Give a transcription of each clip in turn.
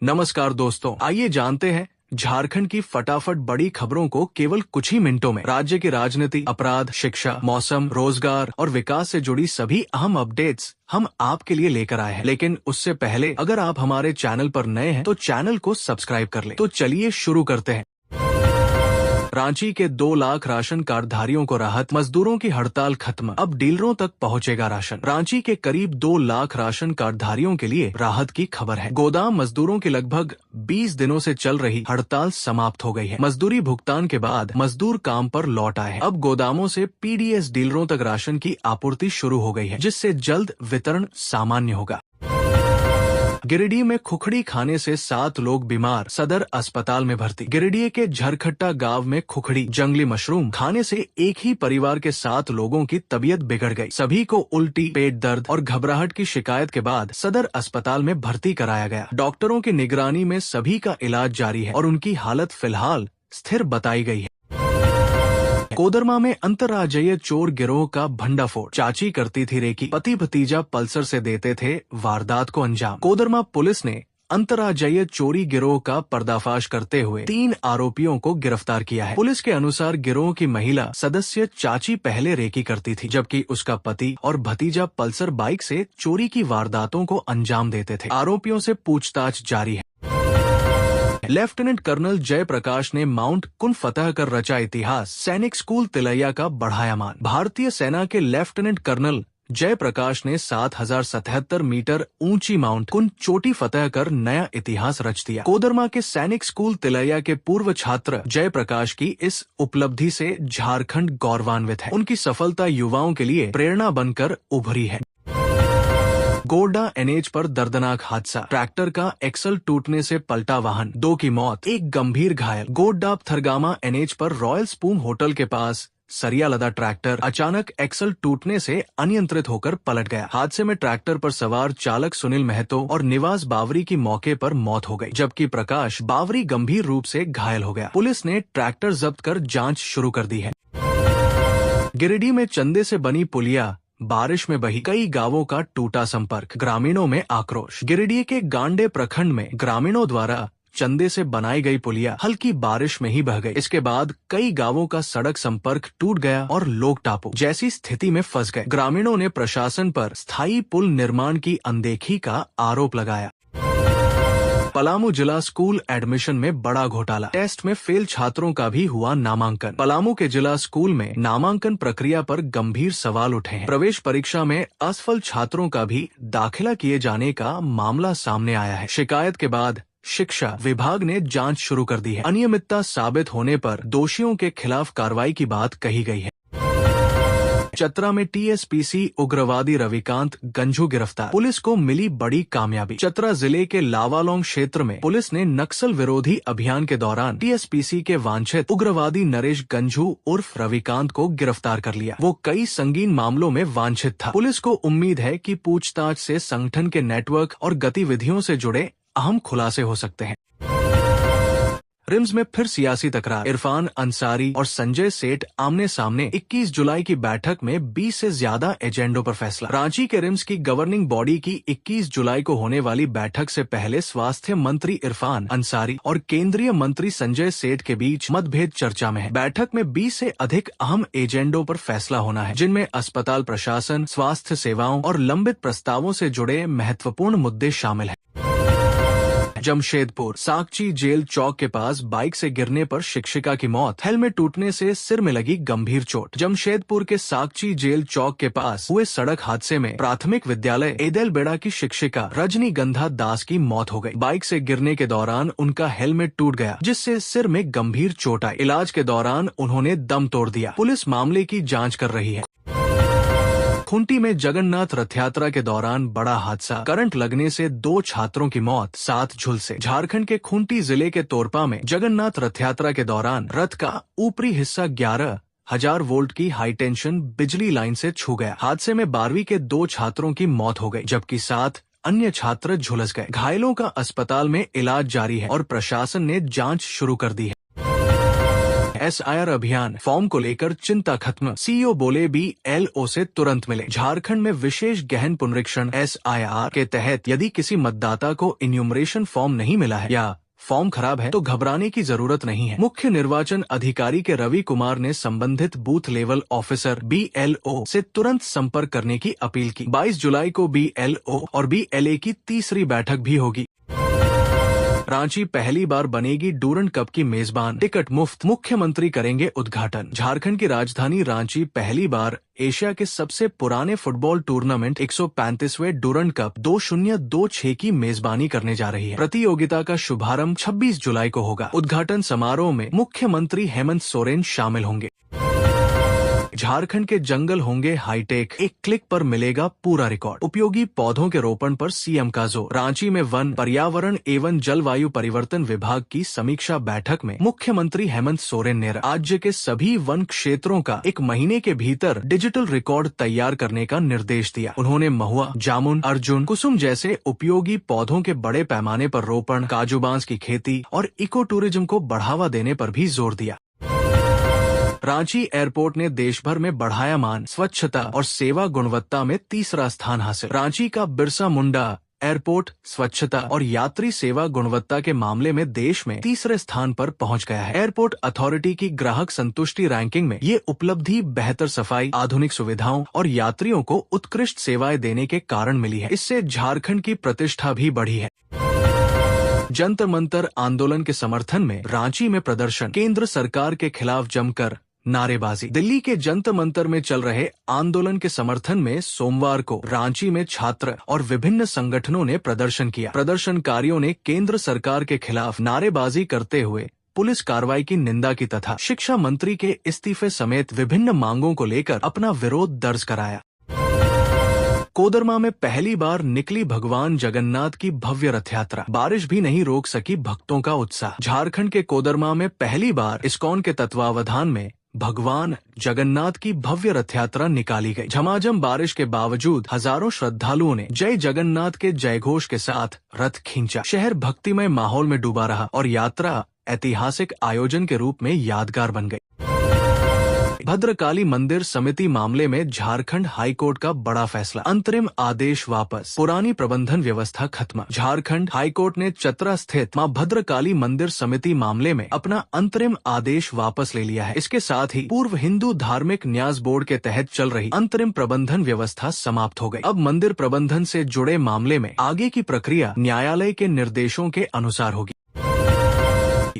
नमस्कार दोस्तों, आइए जानते हैं झारखंड की फटाफट बड़ी खबरों को केवल कुछ ही मिनटों में। राज्य की राजनीति, अपराध, शिक्षा, मौसम, रोजगार और विकास से जुड़ी सभी अहम अपडेट्स हम आपके लिए लेकर आए हैं। लेकिन उससे पहले अगर आप हमारे चैनल पर नए हैं तो चैनल को सब्सक्राइब कर लें। तो चलिए शुरू करते हैं। रांची के 2 लाख राशन कार्डधारियों को राहत, मजदूरों की हड़ताल खत्म, अब डीलरों तक पहुंचेगा राशन। रांची के करीब 2 लाख राशन कार्डधारियों के लिए राहत की खबर है। गोदाम मजदूरों की लगभग 20 दिनों से चल रही हड़ताल समाप्त हो गई है। मजदूरी भुगतान के बाद मजदूर काम पर लौट आए हैं। अब गोदामों से पीडीएस डीलरों तक राशन की आपूर्ति शुरू हो गई है, जिससे जल्द वितरण सामान्य होगा। गिरिडीह में खुखड़ी खाने से 7 लोग बीमार, सदर अस्पताल में भर्ती। गिरिडीह के झरखट्टा गांव में खुखड़ी जंगली मशरूम खाने से एक ही परिवार के 7 लोगों की तबीयत बिगड़ गई। सभी को उल्टी, पेट दर्द और घबराहट की शिकायत के बाद सदर अस्पताल में भर्ती कराया गया। डॉक्टरों की निगरानी में सभी का इलाज जारी है और उनकी हालत फिलहाल स्थिर बताई गई है। कोदरमा में अंतर्राज्यीय चोर गिरोह का भंडाफोड़, चाची करती थी रेकी, पति भतीजा पल्सर से देते थे वारदात को अंजाम। कोदरमा पुलिस ने अंतर्राज्यीय चोरी गिरोह का पर्दाफाश करते हुए 3 आरोपियों को गिरफ्तार किया है। पुलिस के अनुसार गिरोह की महिला सदस्य चाची पहले रेकी करती थी, जबकि उसका पति और भतीजा पल्सर बाइक से चोरी की वारदातों को अंजाम देते थे। आरोपियों से पूछताछ जारी है। लेफ्टिनेंट कर्नल जयप्रकाश ने माउंट कुन फतह कर रचा इतिहास, सैनिक स्कूल तिलैया का बढ़ाया मान। भारतीय सेना के लेफ्टिनेंट कर्नल जयप्रकाश ने 7077 मीटर ऊंची माउंट कुन चोटी फतह कर नया इतिहास रच दिया। कोदरमा के सैनिक स्कूल तिलैया के पूर्व छात्र जयप्रकाश की इस उपलब्धि से झारखंड गौरवान्वित है। उनकी सफलता युवाओं के लिए प्रेरणा बनकर उभरी है। गोड्डा एनएच पर दर्दनाक हादसा, ट्रैक्टर का एक्सल टूटने से पलटा वाहन, 2 की मौत, 1 गंभीर घायल। गोड्डा थरगामा एनएच पर रॉयल स्पूम होटल के पास सरिया लदा ट्रैक्टर अचानक एक्सल टूटने से अनियंत्रित होकर पलट गया। हादसे में ट्रैक्टर पर सवार चालक सुनील महतो और निवास बावरी की मौके पर मौत हो गई, जबकि प्रकाश बावरी गंभीर रूप से घायल हो गया। पुलिस ने ट्रैक्टर जब्त कर जाँच शुरू कर दी है। गिरिडीह में चंदे से बनी पुलिया, बारिश में बही, कई गांवों का टूटा संपर्क, ग्रामीणों में आक्रोश। गिरिडीह के गांडे प्रखंड में ग्रामीणों द्वारा चंदे से बनाई गई पुलिया हल्की बारिश में ही बह गई। इसके बाद कई गांवों का सड़क संपर्क टूट गया और लोग टापू जैसी स्थिति में फंस गए। ग्रामीणों ने प्रशासन पर स्थायी पुल निर्माण की अनदेखी का आरोप लगाया। पलामू जिला स्कूल एडमिशन में बड़ा घोटाला, टेस्ट में फेल छात्रों का भी हुआ नामांकन। पलामू के जिला स्कूल में नामांकन प्रक्रिया पर गंभीर सवाल उठे हैं। प्रवेश परीक्षा में असफल छात्रों का भी दाखिला किए जाने का मामला सामने आया है। शिकायत के बाद शिक्षा विभाग ने जांच शुरू कर दी है। अनियमितता साबित होने पर दोषियों के खिलाफ कार्रवाई की बात कही गई है। चतरा में टीएसपीसी उग्रवादी रविकांत गंझू गिरफ्तार, पुलिस को मिली बड़ी कामयाबी। चतरा जिले के लावालोंग क्षेत्र में पुलिस ने नक्सल विरोधी अभियान के दौरान टीएसपीसी के वांछित उग्रवादी नरेश गंझू उर्फ रविकांत को गिरफ्तार कर लिया। वो कई संगीन मामलों में वांछित था। पुलिस को उम्मीद है कि पूछताछ से संगठन के नेटवर्क और गतिविधियों से जुड़े अहम खुलासे हो सकते हैं। रिम्स में फिर सियासी तकरार, इरफान अंसारी और संजय सेठ आमने सामने। 21 जुलाई की बैठक में 20 से ज्यादा एजेंडों पर फैसला। रांची के रिम्स की गवर्निंग बॉडी की 21 जुलाई को होने वाली बैठक से पहले स्वास्थ्य मंत्री इरफान अंसारी और केंद्रीय मंत्री संजय सेठ के बीच मतभेद चर्चा में है। बैठक में 20 से अधिक अहम एजेंडों पर फैसला होना है, जिनमें अस्पताल प्रशासन, स्वास्थ्य सेवाओं और लंबित प्रस्तावों से जुड़े महत्वपूर्ण मुद्दे शामिल हैं। जमशेदपुर साकची जेल चौक के पास बाइक से गिरने पर शिक्षिका की मौत, हेलमेट टूटने से सिर में लगी गंभीर चोट। जमशेदपुर के साकची जेल चौक के पास हुए सड़क हादसे में प्राथमिक विद्यालय एदेलबेड़ा की शिक्षिका रजनीगंधा दास की मौत हो गई। बाइक से गिरने के दौरान उनका हेलमेट टूट गया, जिससे सिर में गंभीर चोट आई। इलाज के दौरान उन्होंने दम तोड़ दिया। पुलिस मामले की जाँच कर रही है। खूंटी में जगन्नाथ रथ यात्रा के दौरान बड़ा हादसा, करंट लगने से 2 छात्रों की मौत, 7 झुलसे। झारखंड के खूंटी जिले के तोरपा में जगन्नाथ रथ यात्रा के दौरान रथ का ऊपरी हिस्सा 11,000 वोल्ट की हाई टेंशन बिजली लाइन से छू गया। हादसे में 12वीं के 2 छात्रों की मौत हो गई, जबकि 7 अन्य छात्र झुलस गए। घायलों का अस्पताल में इलाज जारी है और प्रशासन ने जाँच शुरू कर दी है। SIR अभियान, फॉर्म को लेकर चिंता खत्म, CEO बोले BLO से तुरंत मिले। झारखंड में विशेष गहन पुनरीक्षण SIR के तहत यदि किसी मतदाता को इन्यूमरेशन फॉर्म नहीं मिला है या फॉर्म खराब है तो घबराने की जरूरत नहीं है। मुख्य निर्वाचन अधिकारी के रवि कुमार ने संबंधित बूथ लेवल ऑफिसर BLO से तुरंत संपर्क करने की अपील की। 22 जुलाई को BLO और BLA की तीसरी बैठक भी होगी। रांची पहली बार बनेगी डूरंड कप की मेजबान, टिकट मुफ्त, मुख्यमंत्री करेंगे उद्घाटन। झारखंड की राजधानी रांची पहली बार एशिया के सबसे पुराने फुटबॉल टूर्नामेंट 135वें डूरंड कप 2026 की मेजबानी करने जा रही है। प्रतियोगिता का शुभारंभ 26 जुलाई को होगा। उद्घाटन समारोह में मुख्यमंत्री हेमंत सोरेन शामिल होंगे। झारखंड के जंगल होंगे हाईटेक, एक क्लिक पर मिलेगा पूरा रिकॉर्ड। उपयोगी पौधों के रोपण पर CM का जोर। रांची में वन, पर्यावरण एवं जलवायु परिवर्तन विभाग की समीक्षा बैठक में मुख्यमंत्री हेमंत सोरेन ने राज्य के सभी वन क्षेत्रों का 1 महीने के भीतर डिजिटल रिकॉर्ड तैयार करने का निर्देश दिया। उन्होंने महुआ, जामुन, अर्जुन, कुसुम जैसे उपयोगी पौधों के बड़े पैमाने पर रोपण, काजू बांस की खेती और इको टूरिज्म को बढ़ावा देने पर भी जोर दिया। रांची एयरपोर्ट ने देश भर में बढ़ाया मान, स्वच्छता और सेवा गुणवत्ता में तीसरा स्थान हासिल। रांची का बिरसा मुंडा एयरपोर्ट स्वच्छता और यात्री सेवा गुणवत्ता के मामले में देश में तीसरे स्थान पर पहुंच गया है। एयरपोर्ट अथॉरिटी की ग्राहक संतुष्टि रैंकिंग में ये उपलब्धि बेहतर सफाई, आधुनिक सुविधाओं और यात्रियों को उत्कृष्ट सेवाएं देने के कारण मिली है। इससे झारखंड की प्रतिष्ठा भी बढ़ी है। जंतर मंतर आंदोलन के समर्थन में रांची में प्रदर्शन, केंद्र सरकार के खिलाफ जमकर नारेबाजी। दिल्ली के जंतर मंतर में चल रहे आंदोलन के समर्थन में सोमवार को रांची में छात्र और विभिन्न संगठनों ने प्रदर्शन किया। प्रदर्शनकारियों ने केंद्र सरकार के खिलाफ नारेबाजी करते हुए पुलिस कार्रवाई की निंदा की तथा शिक्षा मंत्री के इस्तीफे समेत विभिन्न मांगों को लेकर अपना विरोध दर्ज कराया। कोदरमा में पहली बार निकली भगवान जगन्नाथ की भव्य रथ यात्रा, बारिश भी नहीं रोक सकी भक्तों का उत्साह। झारखंड के कोदरमा में पहली बार इस्कॉन के तत्वावधान में भगवान जगन्नाथ की भव्य रथ यात्रा निकाली गई। झमाझम बारिश के बावजूद हजारों श्रद्धालुओं ने जय जगन्नाथ के जयघोष के साथ रथ खींचा। शहर भक्तिमय माहौल में डूबा रहा और यात्रा ऐतिहासिक आयोजन के रूप में यादगार बन गई। भद्रकाली मंदिर समिति मामले में झारखंड हाईकोर्ट का बड़ा फैसला, अंतरिम आदेश वापस, पुरानी प्रबंधन व्यवस्था खत्म। झारखंड हाईकोर्ट ने चतरा स्थित मां भद्रकाली मंदिर समिति मामले में अपना अंतरिम आदेश वापस ले लिया है। इसके साथ ही पूर्व हिंदू धार्मिक न्यास बोर्ड के तहत चल रही अंतरिम प्रबंधन व्यवस्था समाप्त हो गई। अब मंदिर प्रबंधन से जुड़े मामले में आगे की प्रक्रिया न्यायालय के निर्देशों के अनुसार होगी।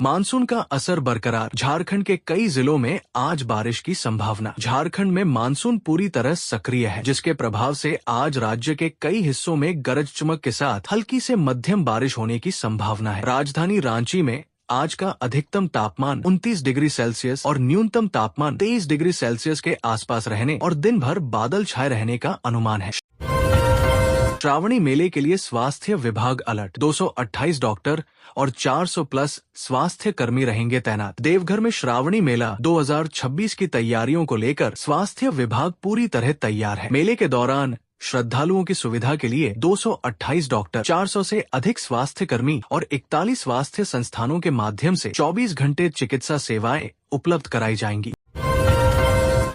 मानसून का असर बरकरार, झारखंड के कई जिलों में आज बारिश की संभावना। झारखंड में मानसून पूरी तरह सक्रिय है, जिसके प्रभाव से आज राज्य के कई हिस्सों में गरज चमक के साथ हल्की से मध्यम बारिश होने की संभावना है। राजधानी रांची में आज का अधिकतम तापमान 29 डिग्री सेल्सियस और न्यूनतम तापमान 23 डिग्री सेल्सियस के आसपास रहने और दिन भर बादल छाए रहने का अनुमान है। श्रावणी मेले के लिए स्वास्थ्य विभाग अलर्ट, 228 डॉक्टर और 400 प्लस स्वास्थ्य कर्मी रहेंगे तैनात। देवघर में श्रावणी मेला 2026 की तैयारियों को लेकर स्वास्थ्य विभाग पूरी तरह तैयार है। मेले के दौरान श्रद्धालुओं की सुविधा के लिए 228 डॉक्टर, 400 से अधिक स्वास्थ्य कर्मी और 41 स्वास्थ्य संस्थानों के माध्यम से 24 घंटे चिकित्सा सेवाएं उपलब्ध कराई जाएंगी।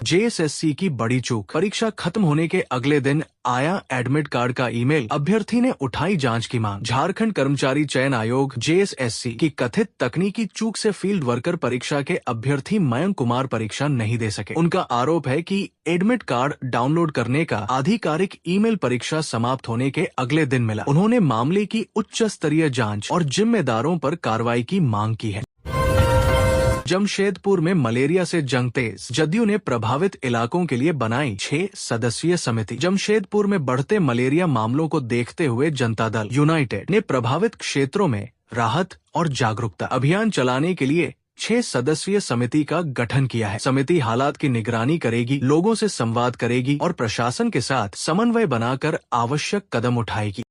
JSSC की बड़ी चूक, परीक्षा खत्म होने के अगले दिन आया एडमिट कार्ड का ईमेल, अभ्यर्थी ने उठाई जांच की मांग। झारखंड कर्मचारी चयन आयोग JSSC की कथित तकनीकी चूक से फील्ड वर्कर परीक्षा के अभ्यर्थी मयंक कुमार परीक्षा नहीं दे सके। उनका आरोप है कि एडमिट कार्ड डाउनलोड करने का आधिकारिक ईमेल परीक्षा समाप्त होने के अगले दिन मिला। उन्होंने मामले की उच्च स्तरीय जाँच और जिम्मेदारों पर कार्रवाई की मांग की है। जमशेदपुर में मलेरिया से जंग तेज, जदयू ने प्रभावित इलाकों के लिए बनाई 6 सदस्यीय समिति। जमशेदपुर में बढ़ते मलेरिया मामलों को देखते हुए जनता दल यूनाइटेड ने प्रभावित क्षेत्रों में राहत और जागरूकता अभियान चलाने के लिए 6 सदस्यीय समिति का गठन किया है। समिति हालात की निगरानी करेगी, लोगों से संवाद करेगी और प्रशासन के साथ समन्वय बनाकर आवश्यक कदम उठाएगी।